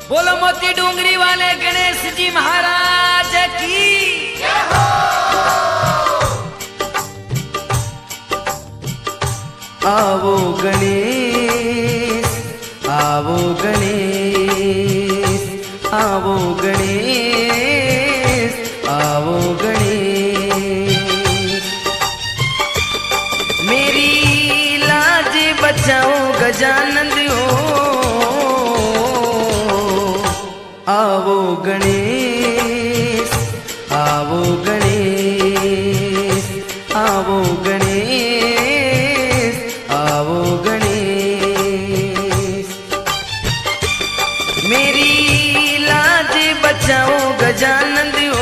बोलो मोती डूंगरी वाले गणेश जी महाराज की। आवो गणेश, आवो गणेश, आवो गणेश, आवो गणेश। मेरी लाज बचाओ गजानन हो। आवो गणेश, आवो गणेश, आवो गणेश, आवो गणेश। मेरी लाज बचाओ गजानन हो।